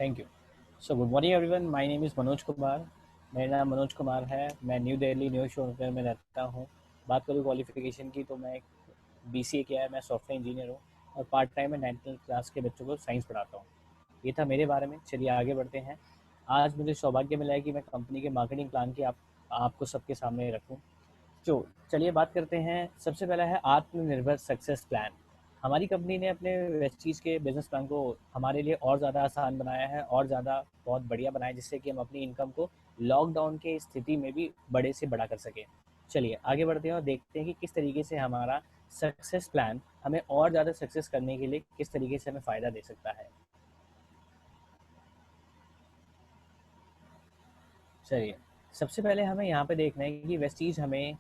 Thank you. So good morning everyone, my name is Manoj Kumar. मेरा नाम मनोज कुमार है। मैं न्यू दिल्ली न्यू शोर में रहता हूँ। बात करूँ क्वालिफिकेशन की तो मैं एक बीसीए किया है, मैं सॉफ्टवेयर इंजीनियर हूँ और पार्ट टाइम में 9th क्लास के बच्चों को साइंस पढ़ाता हूँ। ये था मेरे बारे में। चलिए आगे बढ़ते हैं। आज मुझे सौभाग्य मिला है कि मैं कंपनी के मार्केटिंग प्लान की आपको सबके सामने रखूँ। जो चलिए बात करते हैं। सबसे पहला है आत्मनिर्भर सक्सेस प्लान। हमारी कंपनी ने अपने वेस्टीज के बिजनेस प्लान को हमारे लिए और ज़्यादा आसान बनाया है और ज़्यादा बहुत बढ़िया बनाया, जिससे कि हम अपनी इनकम को लॉकडाउन के स्थिति में भी बड़े से बड़ा कर सकें। चलिए आगे बढ़ते हैं और देखते हैं कि किस तरीके से हमारा सक्सेस प्लान हमें और ज़्यादा सक्सेस करने के लिए किस तरीके से हमें फ़ायदा दे सकता है। चलिए, सबसे पहले हमें यहाँ पे देखना है कि वेस्टीज हमें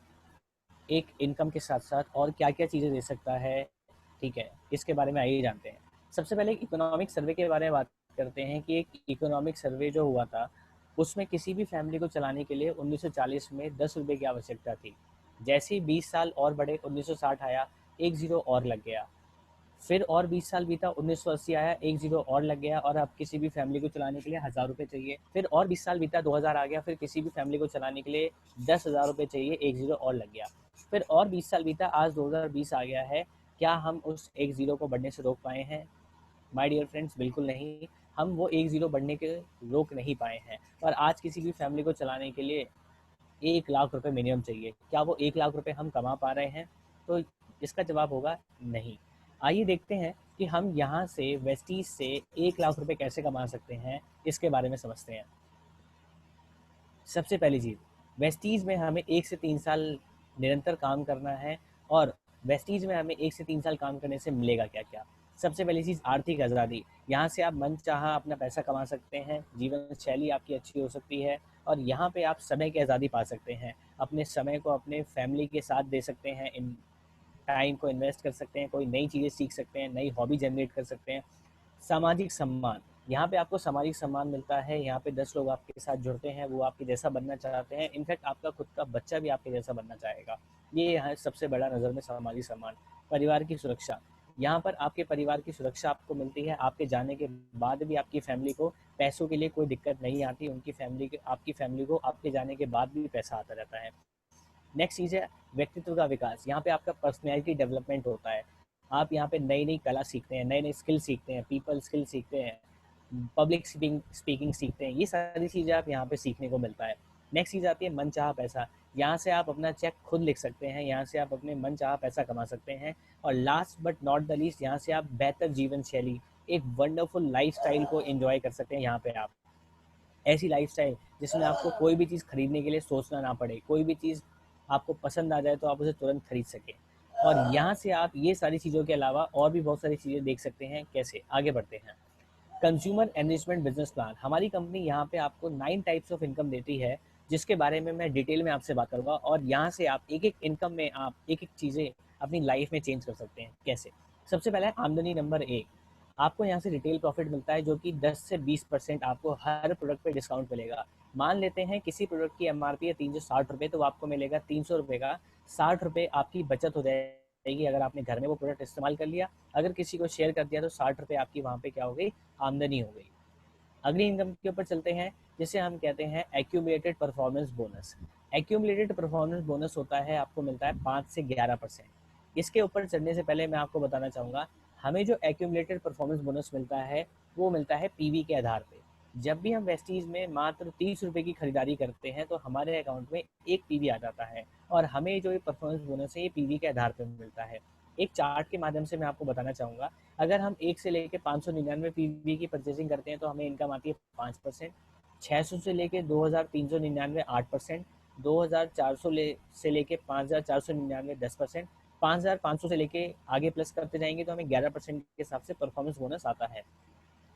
एक इनकम के साथ साथ और क्या क्या चीज़ें दे सकता है। ठीक है, इसके बारे में आइए जानते हैं। सबसे पहले इकोनॉमिक सर्वे के बारे में बात करते हैं कि एक इकोनॉमिक सर्वे जो हुआ था उसमें किसी भी फैमिली को चलाने के लिए 1940 में 10 रुपये की आवश्यकता थी। जैसे ही 20 साल और बढ़े, 1960 आया, एक ज़ीरो और लग गया। फिर और 20 साल बीता, 1980 आया, एक जीरो और लग गया और अब किसी भी फैमिली को चलाने के लिए 1000 रुपये चाहिए। फिर और 20 साल बीता, 2000 आ गया, फिर किसी भी फैमिली को चलाने के लिए 10,000 रुपये चाहिए, एक जीरो और लग गया। फिर और 20 साल बीता, आज 2020 आ गया है। क्या हम उस एक जीरो को बढ़ने से रोक पाए हैं? माय डियर फ्रेंड्स, बिल्कुल नहीं। हम वो एक जीरो बढ़ने के रोक नहीं पाए हैं। और आज किसी भी फैमिली को चलाने के लिए 1 लाख रुपए मिनिमम चाहिए। क्या वो 1 लाख रुपए हम कमा पा रहे हैं? तो इसका जवाब होगा नहीं। आइए देखते हैं कि हम यहाँ से वेस्टीज से 1 लाख रुपए कैसे कमा सकते हैं, इसके बारे में समझते हैं। सबसे पहली चीज़, वेस्टीज में हमें 1 से 3 साल निरंतर काम करना है। और वेस्टीज में हमें 1 से 3 साल काम करने से मिलेगा क्या क्या? सबसे पहली चीज़, आर्थिक आज़ादी। यहाँ से आप मन चाहा अपना पैसा कमा सकते हैं, जीवन शैली आपकी अच्छी हो सकती है और यहाँ पे आप समय की आज़ादी पा सकते हैं। अपने समय को अपने फैमिली के साथ दे सकते हैं, इन टाइम को इन्वेस्ट कर सकते हैं, कोई नई चीज़ें सीख सकते हैं, नई हॉबी जनरेट कर सकते हैं। सामाजिक सम्मान, यहाँ पे आपको सामाजिक सम्मान मिलता है। यहाँ पे 10 लोग आपके साथ जुड़ते हैं, वो आपके जैसा बनना चाहते हैं। इनफैक्ट आपका खुद का बच्चा भी आपके जैसा बनना चाहेगा। ये यहाँ सबसे बड़ा नज़र में सामाजिक सम्मान। परिवार की सुरक्षा, यहाँ पर आपके परिवार की सुरक्षा आपको मिलती है। आपके जाने के बाद भी आपकी फैमिली को पैसों के लिए कोई दिक्कत नहीं आती। उनकी फैमिली के आपकी फैमिली को आपके जाने के बाद भी पैसा आता रहता है। नेक्स्ट चीज़ है व्यक्तित्व का विकास। यहाँ पे आपका पर्सनैलिटी डेवलपमेंट होता है। आप यहाँ पे नई नई कला सीखते हैं, नए नए स्किल सीखते हैं, पीपल स्किल सीखते हैं, पब्लिक स्पीकिंग सीखते हैं। ये सारी चीज़ें आप यहाँ पे सीखने को मिलता है। नेक्स्ट चीज़ आती है मनचाहा पैसा। यहाँ से आप अपना चेक खुद लिख सकते हैं, यहाँ से आप अपने मनचाहा पैसा कमा सकते हैं। और last but not the least, यहाँ से आप बेहतर जीवन शैली, एक वंडरफुल लाइफस्टाइल को एंजॉय कर सकते हैं। यहाँ पे आप ऐसी लाइफस्टाइल जिसमें आपको कोई भी चीज़ खरीदने के लिए सोचना ना पड़े, कोई भी चीज़ आपको पसंद आ जाए तो आप उसे तुरंत खरीद सकें। और यहाँ से आप ये सारी चीज़ों के अलावा और भी बहुत सारी चीज़ें देख सकते हैं। कैसे? आगे बढ़ते हैं। Consumer enrichment business plan. हमारी कंपनी यहाँ पे आपको 9 टाइप्स ऑफ इनकम देती है, जिसके बारे में मैं डिटेल में आपसे बात करूँगा। और यहाँ से आप एक एक इनकम में आप एक एक चीज़ें अपनी लाइफ में चेंज कर सकते हैं। कैसे? सबसे पहला है आमदनी नंबर 1। आपको यहाँ से रिटेल प्रॉफिट मिलता है, जो कि 10 से 20% आपको हर प्रोडक्ट पे डिस्काउंट मिलेगा। मान लेते हैं किसी प्रोडक्ट की एमआरपी है 360 रुपये, तो आपको मिलेगा 300 रुपये का 60 रुपये आपकी बचत हो जाएगी अगर आपने घर में वो प्रोडक्ट इस्तेमाल कर लिया। अगर किसी को शेयर कर दिया तो 60 रुपये आपकी वहाँ पे क्या हो गई? आमदनी हो गई। अगली इनकम के ऊपर चलते हैं, जिसे हम कहते हैं accumulated performance bonus. Accumulated performance bonus होता है, आपको मिलता है 5 से 11%। इसके ऊपर चढ़ने से पहले मैं आपको बताना चाहूँगा, हमें जो एक्यूमुलेटेड परफॉर्मेंस बोनस मिलता है वो मिलता है पीवी के आधार पे। जब भी हम वेस्टीज में मात्र 30 रुपये की खरीदारी करते हैं तो हमारे अकाउंट में एक पीवी आ जाता है और हमें जो ये परफॉर्मेंस बोनस है ये पीवी के आधार पर मिलता है। एक चार्ट के माध्यम से मैं आपको बताना चाहूँगा, अगर हम 1 से लेकर 599 पीवी की परचेजिंग करते हैं तो हमें इनकम आती है 5%। 600 से लेकर 2399 8%। 2400 से लेकर 5499 10%। 5500 से लेके आगे प्लस करते जाएंगे तो हमें 11% के हिसाब से परफॉर्मेंस बोनस आता है।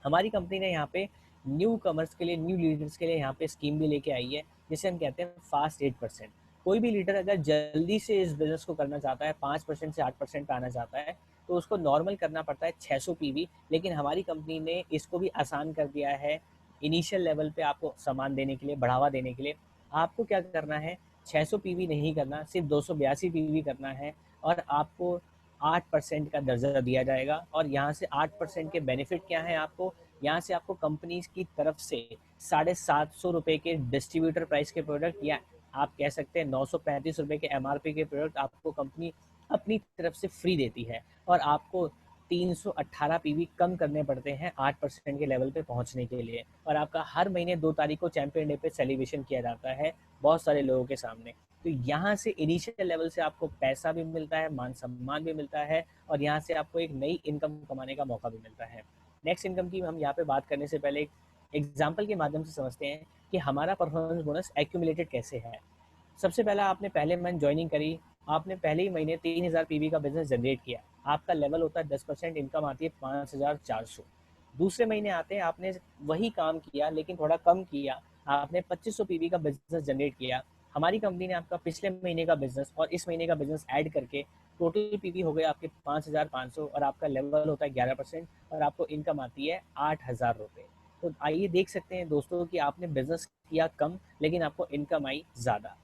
हमारी कंपनी ने यहाँ पे न्यू कमर्स के लिए, न्यू लीडर्स के लिए यहाँ पे स्कीम भी लेके आई है, जिसे हम कहते हैं फास्ट 8%। कोई भी लीडर अगर जल्दी से इस बिजनेस को करना चाहता है, 5% से 8% पे आना चाहता है, तो उसको नॉर्मल करना पड़ता है 600 पीवी। लेकिन हमारी कंपनी ने इसको भी आसान कर दिया है। इनिशियल लेवल पे आपको सामान देने के लिए, बढ़ावा देने के लिए आपको क्या करना है, 600 पीवी नहीं करना, सिर्फ 282 पीवी करना है। और आपको 8% का दर्जा दिया जाएगा। और यहाँ से 8% के बेनिफिट क्या है आपको, यहाँ से आपको कंपनी की तरफ से 750 रुपये के डिस्ट्रीब्यूटर प्राइस के प्रोडक्ट, या आप कह सकते हैं 935 रुपये के MRP के प्रोडक्ट आपको कंपनी अपनी तरफ से फ्री देती है। और आपको 318 पीवी कम करने पड़ते हैं 8% के लेवल पे पहुंचने के लिए। और आपका हर महीने 2 तारीख को चैंपियन डे पे सेलिब्रेशन किया जाता है बहुत सारे लोगों के सामने। तो यहाँ से इनिशियल लेवल से आपको पैसा भी मिलता है, मान सम्मान भी मिलता है, और यहाँ से आपको एक नई इनकम कमाने का मौका भी मिलता है। नेक्स्ट इनकम की हम यहाँ पे बात करने से पहले एक एग्जाम्पल के माध्यम से समझते हैं कि हमारा परफॉर्मेंस बोनस एक्यूमुलेटेड कैसे है। सबसे पहला, आपने पहले मंथ ज्वाइनिंग करी, आपने पहले ही महीने 3000 पीवी का बिजनेस जनरेट किया, आपका लेवल होता है 10%, इनकम आती है 5400। दूसरे महीने आते हैं, आपने वही काम किया लेकिन थोड़ा कम किया, आपने 2500 पीवी का बिजनेस जनरेट किया। हमारी कंपनी ने आपका पिछले महीने का बिजनेस और इस महीने का बिजनेस ऐड करके टोटल पीवी हो गया आपके 5500, और आपका लेवल होता है 11%, और आपको इनकम आती है 8000 रुपये। तो आइए देख सकते हैं दोस्तों कि आपने बिजनेस किया कम लेकिन आपको इनकम आई ज़्यादा।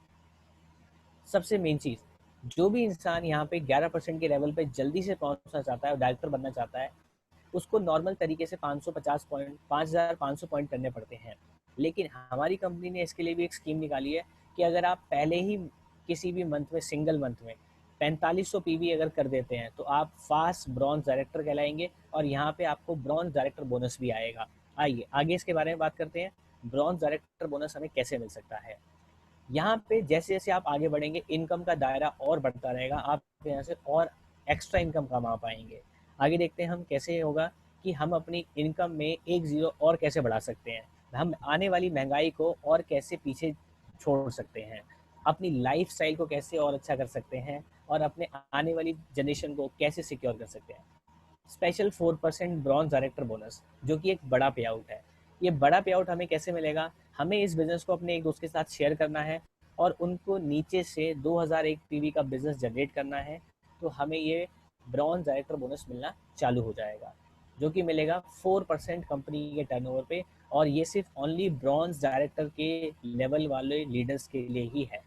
सबसे मेन चीज़, जो भी इंसान यहाँ पे 11% के लेवल पे जल्दी से पहुँचना चाहता है और डायरेक्टर बनना चाहता है, उसको नॉर्मल तरीके से 550 पॉइंट 5500 पॉइंट करने पड़ते हैं। लेकिन हमारी कंपनी ने इसके लिए भी एक स्कीम निकाली है कि अगर आप पहले ही किसी भी मंथ में, सिंगल मंथ में 4500 पीवी अगर कर देते हैं तो आप फास्ट ब्रॉन्ज डायरेक्टर कहलाएंगे, और यहाँ पे आपको ब्रॉन्ज डायरेक्टर बोनस भी आएगा। आइए आगे इसके बारे में बात करते हैं, ब्रॉन्ज डायरेक्टर बोनस हमें कैसे मिल सकता है। यहाँ पे जैसे जैसे आप आगे बढ़ेंगे इनकम का दायरा और बढ़ता रहेगा, आप यहाँ से और एक्स्ट्रा इनकम कमा पाएंगे। आगे देखते हैं हम कैसे होगा कि हम अपनी इनकम में एक ज़ीरो और कैसे बढ़ा सकते हैं, हम आने वाली महंगाई को और कैसे पीछे छोड़ सकते हैं, अपनी लाइफ स्टाइल को कैसे और अच्छा कर सकते हैं, और अपने आने वाली जनरेशन को कैसे सिक्योर कर सकते हैं। स्पेशल 4% ब्रॉन्ज डायरेक्टर बोनस, जो कि एक बड़ा पे आउट है। ये बड़ा पे आउट हमें कैसे मिलेगा, हमें इस बिज़नेस को अपने एक दोस्त के साथ शेयर करना है और उनको नीचे से 2001 पीवी का बिज़नेस जनरेट करना है, तो हमें ये ब्रॉन्ज डायरेक्टर बोनस मिलना चालू हो जाएगा, जो कि मिलेगा 4% कंपनी के टर्नओवर पे। और ये सिर्फ ओनली ब्रॉन्ज डायरेक्टर के लेवल वाले लीडर्स के लिए ही है।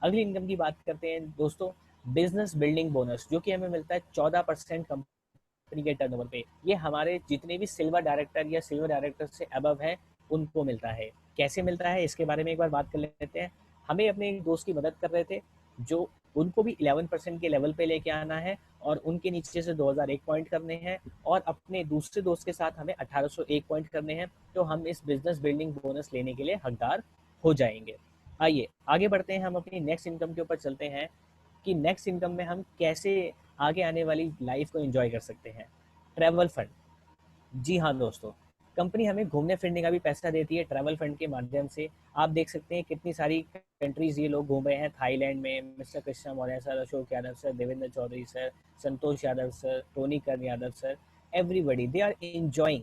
अगली इनकम की बात करते हैं दोस्तों, बिजनेस बिल्डिंग बोनस, जो कि हमें मिलता है 14% कंपनी के टर्नओवर पे। ये हमारे जितने भी सिल्वर डायरेक्टर या सिल्वर डायरेक्टर से अबव है उनको मिलता है। कैसे मिलता है इसके बारे में एक बार बात कर लेते हैं। हमें अपने एक दोस्त की मदद कर रहे थे, जो उनको भी 11% के लेवल पे लेके आना है, और उनके नीचे से 2001 पॉइंट करने हैं, और अपने दूसरे दोस्त के साथ हमें 1801 पॉइंट करने हैं, तो हम इस बिजनेस बिल्डिंग बोनस लेने के लिए हकदार हो जाएंगे। आइए आगे बढ़ते हैं, हम अपनी नेक्स्ट इनकम के ऊपर चलते हैं कि नेक्स्ट इनकम में हम कैसे आगे आने वाली लाइफ को एंजॉय कर सकते हैं। ट्रैवल फंड, जी हाँ दोस्तों, कंपनी हमें घूमने फिरने का भी पैसा देती है ट्रैवल फंड के माध्यम से। आप देख सकते हैं कितनी सारी कंट्रीज ये लोग घूम रहे हैं। थाईलैंड में mister Krishna Maurya sir, Ashok Yadav sir, Devendra Chaudhary sir, Santosh Yadav sir, Tony Karn Yadav sir, everybody they are enjoying,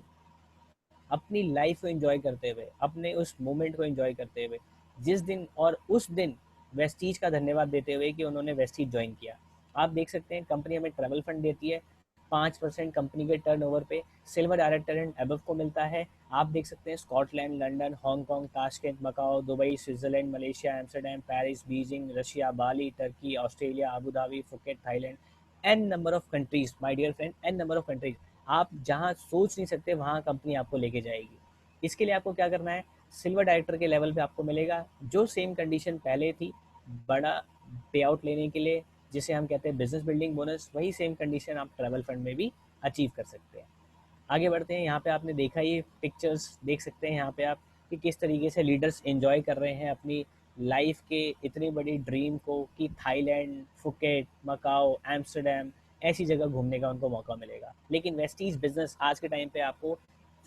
अपनी लाइफ को एंजॉय करते हुए, अपने उस मोमेंट को एंजॉय करते हुए, जिस दिन और उस दिन वेस्टीज का धन्यवाद देते हुए कि उन्होंने वेस्टीज ज्वाइन किया। आप देख सकते हैं कंपनी हमें ट्रैवल फंड देती है 5% कंपनी के टर्नओवर पे, सिल्वर डायरेक्टर एंड अबव को मिलता है। आप देख सकते हैं Scotland, London, Hong Kong, Tashkent, Macau, Dubai, Switzerland, Malaysia, Amsterdam, Paris, Beijing, Russia, Bali, Turkey, Australia, Abu Dhabi, Phuket, Thailand, an number of countries my dear friend, an number of countries. आप जहाँ सोच नहीं सकते वहाँ कंपनी आपको लेके जाएगी। इसके लिए आपको क्या करना है, सिल्वर डायरेक्टर के लेवल पे आपको मिलेगा जो सेम कंडीशन पहले थी बड़ा पे आउट लेने के लिए, जिसे हम कहते हैं बिजनेस बिल्डिंग बोनस, वही सेम कंडीशन आप ट्रैवल फंड में भी अचीव कर सकते हैं। आगे बढ़ते हैं, यहाँ पे आपने देखा ये पिक्चर्स देख सकते हैं यहाँ पे आप कि किस तरीके से लीडर्स एंजॉय कर रहे हैं अपनी लाइफ के इतनी बड़ी ड्रीम को, कि थाईलैंड, फुकेट, मकाओ, एम्स्टर्डम ऐसी जगह घूमने का उनको मौका मिलेगा। लेकिन वेस्टीज बिजनेस आज के टाइम पे आपको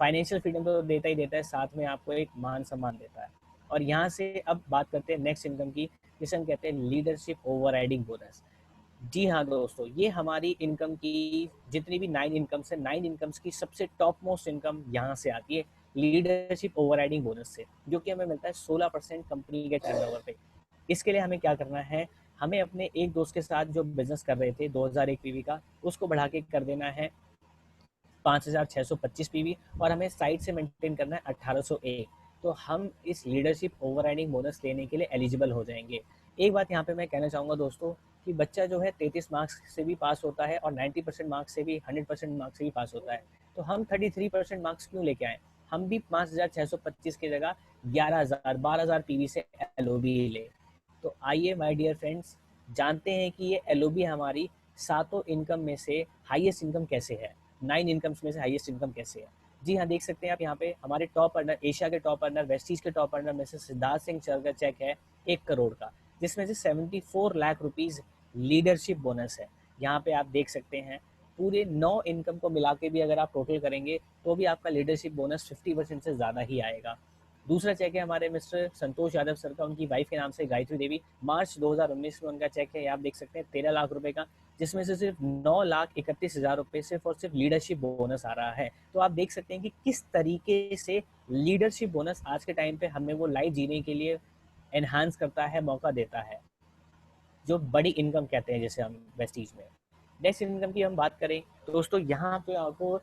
फाइनेंशियल फ्रीडम तो देता ही देता है, साथ में आपको एक मान सम्मान देता है। और यहाँ से अब बात करते हैं नेक्स्ट इनकम की, जिसे हम कहते हैं लीडरशिप ओवरराइडिंग बोनस। जी हाँ दोस्तों, ये हमारी इनकम की जितनी भी 9 इनकम्स है, 9 इनकम्स की सबसे टॉप मोस्ट इनकम यहाँ से आती है लीडरशिप ओवरराइडिंग बोनस से, जो कि हमें मिलता है 16% कंपनी के टर्नओवर पे। इसके लिए हमें क्या करना है, हमें अपने एक दोस्त के साथ जो बिजनेस कर रहे थे 2001 पीवी का, उसको बढ़ा के कर देना है 5625 पीवी, और हमें साइड से मेंटेन करना है 1801। तो हम इस लीडरशिप ओवरराइडिंग बोनस लेने के लिए एलिजिबल हो जाएंगे। एक बात यहाँ पे मैं कहना चाहूँगा दोस्तों, कि बच्चा जो है 33 मार्क्स से भी पास होता है और 90% मार्क्स से भी 100% मार्क्स से भी पास होता है, तो हम 33% मार्क्स क्यों लेके आए? हम भी 5,625 की जगह 11,000 12,000 पीवी से एलओबी ले। तो आइए माय डियर फ्रेंड्स, जानते हैं कि ये एलओबी हमारी सातों इनकम में से हाईएस्ट इनकम कैसे है, 9 इनकम्स में से हाईएस्ट इनकम कैसे है। जी हाँ, देख सकते हैं आप यहाँ पे हमारे टॉप अर्नर, एशिया के टॉप अर्नर, वेस्टीज के टॉप अर्नर में से सिद्धार्थ सिंह सर का चेक है 1 करोड़ का, जिसमें से 74 लाख रुपीज लीडरशिप बोनस है। यहाँ पे आप देख सकते हैं पूरे 9 इनकम को मिला के भी अगर आप टोटल करेंगे तो भी आपका लीडरशिप बोनस 50% से ज़्यादा ही आएगा। दूसरा चेक है हमारे मिस्टर संतोष यादव सर का, उनकी वाइफ के नाम से गायत्री देवी, मार्च 2019 में उनका चेक है, आप देख सकते हैं 13 लाख रुपए का, जिसमें से सिर्फ 9,31,000 रुपये सिर्फ और सिर्फ लीडरशिप बोनस आ रहा है। तो आप देख सकते हैं कि किस तरीके से लीडरशिप बोनस आज के टाइम पे हमें वो लाइफ जीने के लिए एनहांस करता है, मौका देता है, जो बड़ी इनकम कहते हैं जैसे हम वेस्टीज में। नेक्स्ट इनकम की हम बात करें तो दोस्तों यहाँ पे आपको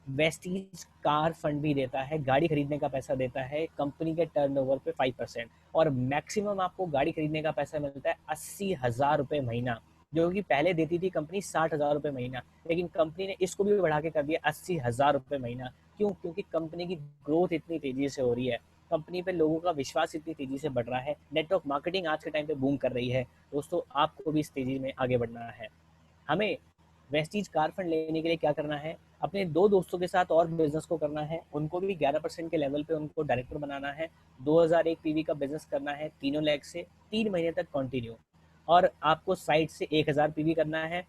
वेस्टीज कार फंड भी देता है, गाड़ी खरीदने का पैसा देता है कंपनी के टर्नओवर पे 5%, और मैक्सिमम आपको गाड़ी खरीदने का पैसा मिलता है 80,000 रुपये महीना, जो कि पहले देती थी कंपनी 60,000 रुपये महीना, लेकिन कंपनी ने इसको भी बढ़ा के कर दिया 80,000 रुपये महीना। क्यों? क्योंकि कंपनी की ग्रोथ इतनी तेजी से हो रही है, कंपनी पे लोगों का विश्वास इतनी तेजी से बढ़ रहा है, नेटवर्क मार्केटिंग आज के टाइम पे बूम कर रही है। दोस्तों आपको भी इस तेजी में आगे बढ़ना है। हमें वेस्टीज कार फंड लेने के लिए क्या करना है? अपने 2 दोस्तों के साथ और बिजनेस को करना है, उनको भी 11% के लेवल पे उनको डायरेक्टर बनाना है, 2001 पीवी का बिजनेस करना है 3 लाख से 3 महीने तक कंटिन्यू, और आपको साइड से 1000 पीवी करना है।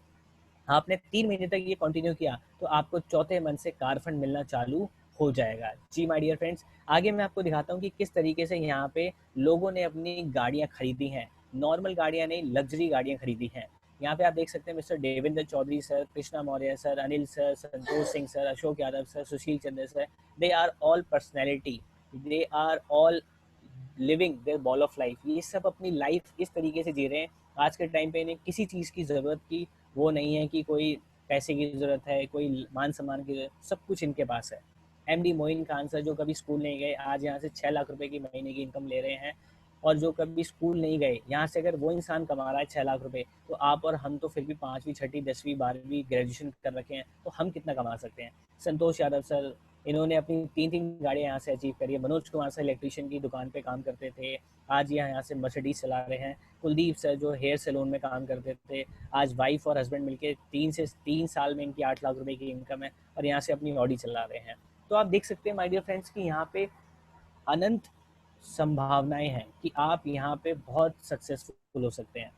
आपने 3 महीने तक ये कंटिन्यू किया तो आपको चौथे मंथ से कार फंड मिलना चालू हो जाएगा। जी माय डियर फ्रेंड्स, आगे मैं आपको दिखाता हूँ कि किस तरीके से यहाँ पे लोगों ने अपनी गाड़ियाँ खरीदी हैं, नॉर्मल गाड़ियाँ नहीं, लग्जरी गाड़ियाँ खरीदी हैं। यहाँ पे आप देख सकते हैं mister Devendra Chaudhary sir, Krishna Maurya sir, Anil sir, Santosh Singh sir, Ashok Yadav sir, Sushil Chandra sir, they are all personality, they are all living their ball of life. ये सब अपनी लाइफ इस तरीके से जी रहे हैं, आज के टाइम पे इन्हें किसी चीज़ की ज़रूरत की वो नहीं है कि कोई पैसे की ज़रूरत है, कोई मान सम्मान की ज़रूरत, सब कुछ इनके पास है। एमडी मोइन खान सर जो कभी स्कूल नहीं गए, आज यहाँ से 6 लाख रुपए की महीने की इनकम ले रहे हैं, और जो कभी स्कूल नहीं गए, यहाँ से अगर वो इंसान कमा रहा है 6 लाख रुपए, तो आप और हम तो फिर भी 5वीं 6वीं 10वीं 12वीं ग्रेजुएशन कर रखे हैं, तो हम कितना कमा सकते हैं? संतोष यादव सर, इन्होंने अपनी 3-3 गाड़ियाँ यहाँ से अचीव करी है। मनोज कुमार सर इलेक्ट्रीशियन की दुकान पे काम करते थे, आज यहाँ से मर्सिडीज चला रहे हैं। कुलदीप सर जो हेयर सैलून में काम करते थे, आज वाइफ और हस्बैंड मिलके 3 साल में इनकी 8 लाख रुपए की इनकम है, और यहाँ से अपनी ऑडी चला रहे हैं। तो आप देख सकते हैं माय डियर फ्रेंड्स कि यहाँ पे अनंत संभावनाएं हैं कि आप यहाँ पे बहुत सक्सेसफुल हो सकते हैं।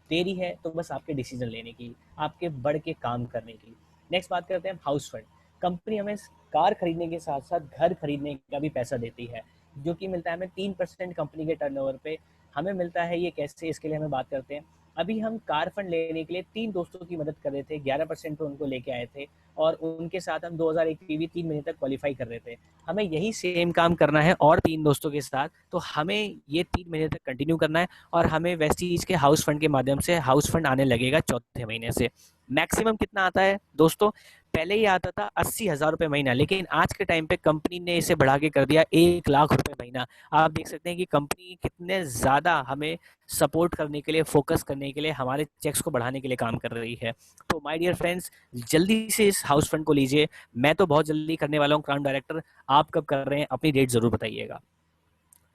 देरी है तो बस आपके डिसीजन लेने की, आपके बढ़ के काम करने की। नेक्स्ट बात करते हैं हाउस फंड। कंपनी हमें कार खरीदने के साथ साथ घर खरीदने का भी पैसा देती है, जो कि मिलता है हमें 3% कंपनी के टर्नओवर पे हमें मिलता है। ये कैसे, इसके लिए हमें बात करते हैं। अभी हम कार फंड लेने के लिए 3 दोस्तों की मदद कर रहे थे, 11% पे उनको लेके आए थे, और उनके साथ हम 2001 पीवी 3 महीने तक क्वालिफाई कर रहे थे। हमें यही सेम काम करना है और 3 दोस्तों के साथ, तो हमें ये 3 महीने तक कंटिन्यू करना है, और हमें वेस्टीज के हाउस फंड के माध्यम से हाउस फंड आने लगेगा चौथे महीने से। मैक्सिमम कितना आता है दोस्तों? पहले ये आता था 80,000 रुपये महीना, लेकिन आज के टाइम पे कंपनी ने इसे बढ़ा के कर दिया 1 लाख रुपए महीना। आप देख सकते हैं कि कंपनी कितने ज़्यादा हमें सपोर्ट करने के लिए, फोकस करने के लिए, हमारे चेक्स को बढ़ाने के लिए काम कर रही है। तो माय डियर फ्रेंड्स, जल्दी से इस हाउस फंड को लीजिए। मैं तो बहुत जल्दी करने वाला हूँ क्राउन डायरेक्टर, आप कब कर रहे हैं अपनी डेट ज़रूर बताइएगा।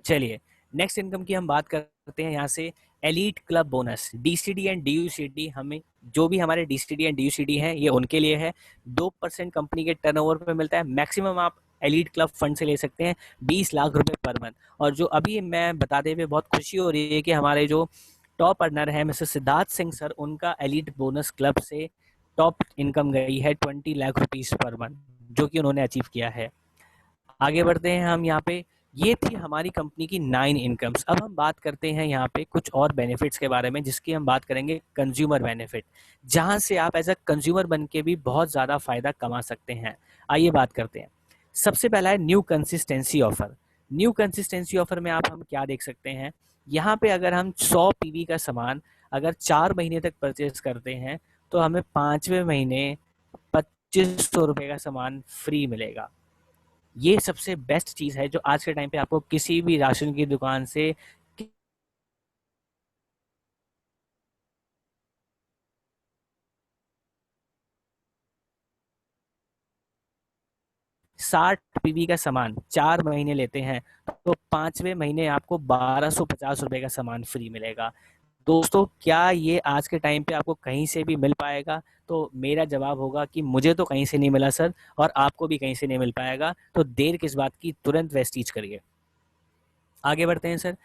चलिए नेक्स्ट इनकम की हम बात करते हैं यहाँ से। Elite club bonus, DCD and DUCD, हमें जो भी हमारे डीसीडी एंड डीयूसीडी हैं ये उनके लिए है। 2% कंपनी के टर्नओवर पे मिलता है। मैक्सिमम आप एलीट क्लब फंड से ले सकते हैं 20 लाख रुपए पर मंथ। और जो अभी मैं बताते हुए बहुत खुशी हो रही है कि हमारे जो टॉप अर्नर है मिस्टर सिद्धार्थ सिंह सर, उनका एलीट बोनस क्लब से टॉप इनकम गई है 20 लाख रुपीज़ पर मंथ, जो कि उन्होंने अचीव किया है। आगे बढ़ते हैं हम यहाँ पे। ये थी हमारी कंपनी की 9 इनकम्स। अब हम बात करते हैं यहाँ पे कुछ और बेनिफिट्स के बारे में, जिसकी हम बात करेंगे कंज्यूमर बेनिफिट, जहाँ से आप एज अ कंज्यूमर बन के भी बहुत ज़्यादा फ़ायदा कमा सकते हैं। आइए बात करते हैं। सबसे पहला है new consistency offer. New consistency offer में आप हम क्या देख सकते हैं, यहाँ पे अगर हम 100 पीवी का सामान अगर 4 महीने तक परचेज करते हैं तो हमें 5वें महीने 2500 रुपये का सामान फ्री मिलेगा। ये सबसे बेस्ट चीज़ है जो आज के टाइम पे आपको किसी भी राशन की दुकान से 60 पीवी का सामान 4 महीने लेते हैं तो 5वें महीने आपको 1250 रुपये का सामान फ्री मिलेगा। दोस्तों क्या ये आज के टाइम पे आपको कहीं से भी मिल पाएगा? तो मेरा जवाब होगा कि मुझे तो कहीं से नहीं मिला सर, और आपको भी कहीं से नहीं मिल पाएगा। तो देर किस बात की, तुरंत वेस्टीज करिए। आगे बढ़ते हैं सर।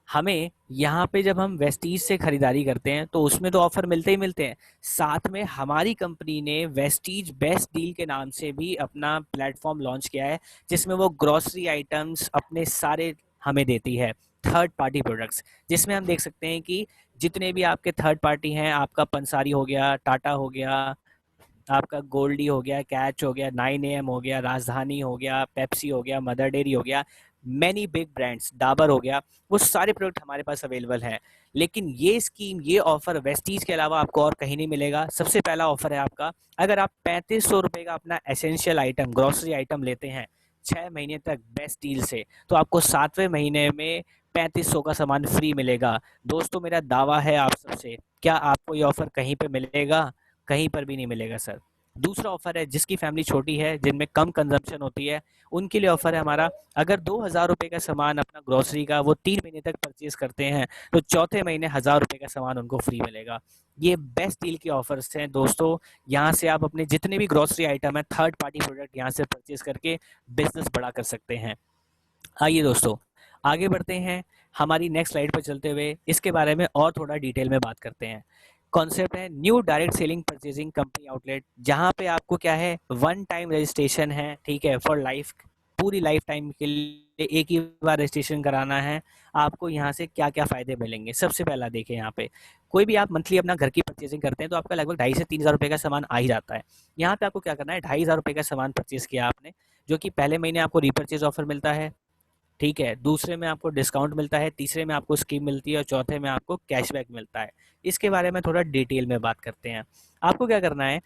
हमें यहाँ पे जब हम वेस्टीज से खरीदारी करते हैं तो उसमें तो ऑफर मिलते ही मिलते हैं, साथ में हमारी कंपनी ने वेस्टीज बेस्ट डील के नाम से भी अपना प्लेटफॉर्म लॉन्च किया है, जिसमें वो ग्रोसरी आइटम्स अपने सारे हमें देती है, थर्ड पार्टी प्रोडक्ट्स, जिसमें हम देख सकते हैं कि जितने भी आपके थर्ड पार्टी हैं, आपका पंसारी हो गया, टाटा हो गया, आपका गोल्डी हो गया, कैच हो गया, 9 AM हो गया, राजधानी हो गया, पेप्सी हो गया, मदर डेयरी हो गया, मैनी बिग ब्रांड्स, डाबर हो गया, वो सारे प्रोडक्ट हमारे पास अवेलेबल हैं। लेकिन ये स्कीम, ये ऑफर वेस्टीज के अलावा आपको और कहीं नहीं मिलेगा। सबसे पहला ऑफर है आपका, अगर आप 3500 रुपये का अपना एसेंशियल आइटम, ग्रोसरी आइटम लेते हैं 6 महीने तक बेस्ट डील से, तो आपको 7वें महीने में 3500 का सामान फ्री मिलेगा। दोस्तों मेरा दावा है आप सबसे, क्या आपको ये ऑफर कहीं पे मिलेगा? कहीं पर भी नहीं मिलेगा सर। दूसरा ऑफर है, जिसकी फैमिली छोटी है, जिनमें कम कंजम्पशन होती है, उनके लिए ऑफर है हमारा, अगर 2000 रुपये का सामान अपना ग्रोसरी का वो 3 महीने तक परचेज करते हैं तो चौथे महीने 1000 रुपये का सामान उनको फ्री मिलेगा। ये बेस्ट डील के ऑफर्स हैं दोस्तों। यहाँ से आप अपने जितने भी ग्रोसरी आइटम है, थर्ड पार्टी प्रोडक्ट यहाँ से परचेज करके बिजनेस बड़ा कर सकते हैं। आइए दोस्तों आगे बढ़ते हैं, हमारी नेक्स्ट स्लाइड पर चलते हुए इसके बारे में और थोड़ा डिटेल में बात करते हैं। कॉन्सेप्ट है new direct selling purchasing company outlet, जहां पे आपको क्या है, वन टाइम रजिस्ट्रेशन है, ठीक है, फॉर लाइफ, पूरी लाइफ टाइम के लिए एक ही बार रजिस्ट्रेशन कराना है। आपको यहाँ से क्या क्या फायदे मिलेंगे, सबसे पहला देखिए, यहाँ पे कोई भी आप मंथली अपना घर की परचेजिंग करते हैं तो आपका लगभग 2500 से 3000 रुपये का सामान आ ही जाता है। यहाँ पे आपको क्या करना है, 2500 रुपये का सामान परचेज किया आपने, जो कि पहले महीने आपको रीपरचेज ऑफर मिलता है, ठीक है, दूसरे में आपको डिस्काउंट मिलता है, तीसरे में आपको स्कीम मिलती है और चौथे में आपको कैशबैक मिलता है। इसके बारे में थोड़ा डिटेल में बात करते हैं। आपको क्या करना है,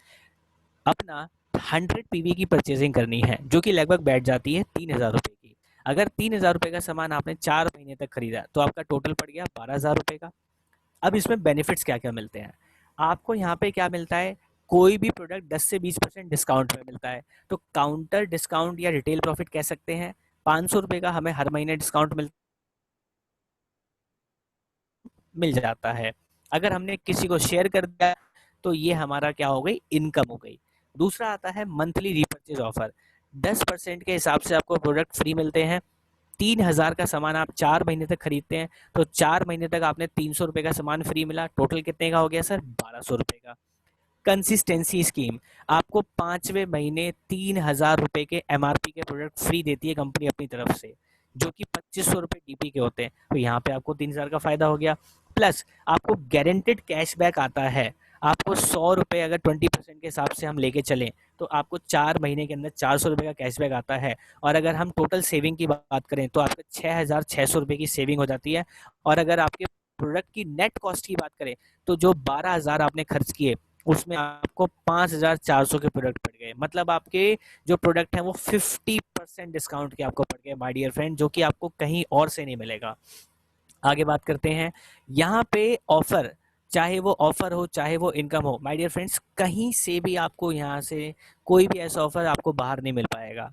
अपना 100 पीवी की परचेजिंग करनी है, जो कि लगभग बैठ जाती है 3000 रुपये की। अगर 3000 रुपये का सामान आपने 4 महीने तक खरीदा तो आपका टोटल पड़ गया 12000 रुपये का। अब इसमें बेनिफिट्स क्या क्या मिलते हैं, आपको यहाँ पे क्या मिलता है, कोई भी प्रोडक्ट 10 से 20% डिस्काउंट में मिलता है, तो काउंटर डिस्काउंट या रिटेल प्रॉफिट कह सकते हैं। 500 रुपये का हमें हर महीने डिस्काउंट मिल जाता है। अगर हमने किसी को शेयर कर दिया तो ये हमारा क्या हो गई, इनकम हो गई। दूसरा आता है मंथली रीपर्चेज ऑफर, 10% के हिसाब से आपको प्रोडक्ट फ्री मिलते हैं। 3000 का सामान आप 4 महीने तक खरीदते हैं तो 4 महीने तक आपने 300 रुपये का सामान फ्री मिला, टोटल कितने का हो गया सर, 1200 रुपये का। कंसिस्टेंसी स्कीम, आपको 5वें महीने 3000 रुपये के एमआरपी के प्रोडक्ट फ्री देती है कंपनी अपनी तरफ से, जो कि 2500 रुपये डीपी के होते हैं, तो यहाँ पे आपको 3000 का फायदा हो गया। प्लस आपको गारंटेड कैशबैक आता है, आपको 100 रुपये अगर 20% के हिसाब से हम लेके चलें तो आपको 4 महीने के अंदर 400 रुपये का कैशबैक आता है। और अगर हम टोटल सेविंग की बात करें तो आपको 6600 रुपये की सेविंग हो जाती है। और अगर आपके प्रोडक्ट की नेट कॉस्ट की बात करें तो जो 12000 आपने खर्च किए उसमें आपको 5400 के प्रोडक्ट पड़ गए, मतलब आपके जो प्रोडक्ट हैं वो 50% डिस्काउंट के आपको पड़ गए माय डियर फ्रेंड, जो कि आपको कहीं और से नहीं मिलेगा। आगे बात करते हैं, यहाँ पे ऑफर, चाहे वो ऑफर हो चाहे वो इनकम हो, माय डियर फ्रेंड्स, कहीं से भी आपको यहाँ से कोई भी ऐसा ऑफर आपको बाहर नहीं मिल पाएगा।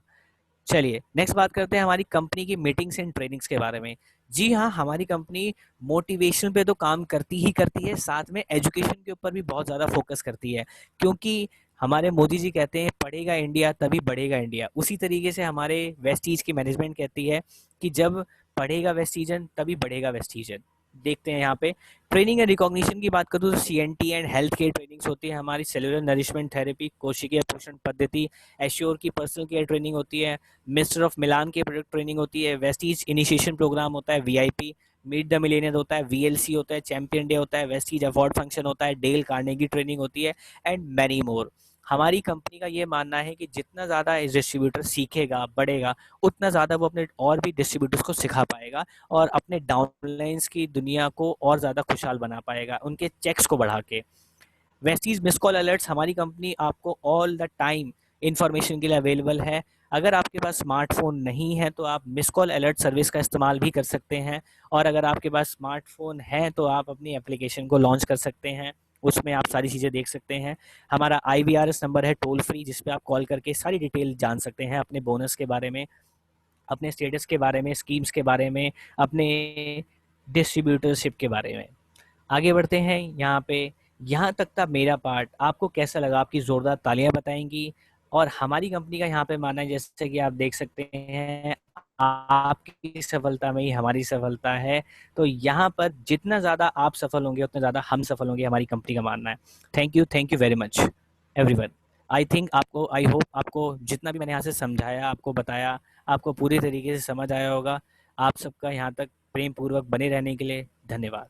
चलिए नेक्स्ट बात करते हैं हमारी कंपनी की मीटिंग्स एंड ट्रेनिंग्स के बारे में। जी हाँ, हमारी कंपनी मोटिवेशन पे तो काम करती ही करती है, साथ में एजुकेशन के ऊपर भी बहुत ज़्यादा फोकस करती है, क्योंकि हमारे मोदी जी कहते हैं पढ़ेगा इंडिया तभी बढ़ेगा इंडिया। उसी तरीके से हमारे वेस्टीज की मैनेजमेंट कहती है कि जब पढ़ेगा वेस्टीजन तभी बढ़ेगा वेस्टीजन। देखते हैं यहाँ पे ट्रेनिंग एंड रिकॉग्निशन की बात करूँ तो CNT and health care trainings होती है हमारी, सेलुलर नरिशमेंट थेरेपी, कोशिकीय पोषण पद्धति, एश्योर की पर्सनल केयर ट्रेनिंग होती है, मिस्टर ऑफ मिलान की प्रोडक्ट ट्रेनिंग होती है, वेस्टीज इनिशिएशन प्रोग्राम होता है, VIP, मीट द मिलेनियर होता है, VLC होता है, चैंपियन डे होता है, वेस्टीज अवार्ड फंक्शन होता है, डेल कार्नेगी ट्रेनिंग होती है एंड मैनी मोर। हमारी कंपनी का ये मानना है कि जितना ज़्यादा डिस्ट्रीब्यूटर सीखेगा बढ़ेगा, उतना ज़्यादा वो अपने और भी डिस्ट्रीब्यूटर्स को सिखा पाएगा और अपने डाउनलाइंस की दुनिया को और ज़्यादा खुशहाल बना पाएगा, उनके चेक्स को बढ़ा के। वेस्टीज मिस कॉल अलर्ट्स, हमारी कंपनी आपको ऑल द टाइम इंफॉर्मेशन के लिए अवेलेबल है। अगर आपके पास स्मार्टफोन नहीं है तो आप मिस कॉल अलर्ट सर्विस का इस्तेमाल भी कर सकते हैं, और अगर आपके पास स्मार्टफोन है तो आप अपनी एप्लीकेशन को लॉन्च कर सकते हैं उसमें आप सारी चीज़ें देख सकते हैं। हमारा IVRS नंबर है टोल फ्री, जिस पे आप कॉल करके सारी डिटेल जान सकते हैं अपने बोनस के बारे में, अपने स्टेटस के बारे में, स्कीम्स के बारे में, अपने डिस्ट्रीब्यूटरशिप के बारे में। आगे बढ़ते हैं। यहाँ तक था मेरा पार्ट। आपको कैसा लगा? आपकी ज़ोरदार तालियां बताएंगी। और हमारी कंपनी का यहाँ पे मानना है, जैसे कि आप देख सकते हैं, आपकी सफलता में ही हमारी सफलता है। तो यहाँ पर जितना ज़्यादा आप सफल होंगे उतना ज़्यादा हम सफल होंगे, हमारी कंपनी का मानना है। Thank you very much everyone. I hope आपको जितना भी मैंने यहाँ से समझाया, आपको बताया, आपको पूरी तरीके से समझ आया होगा। आप सबका यहाँ तक प्रेम पूर्वक बने रहने के लिए धन्यवाद।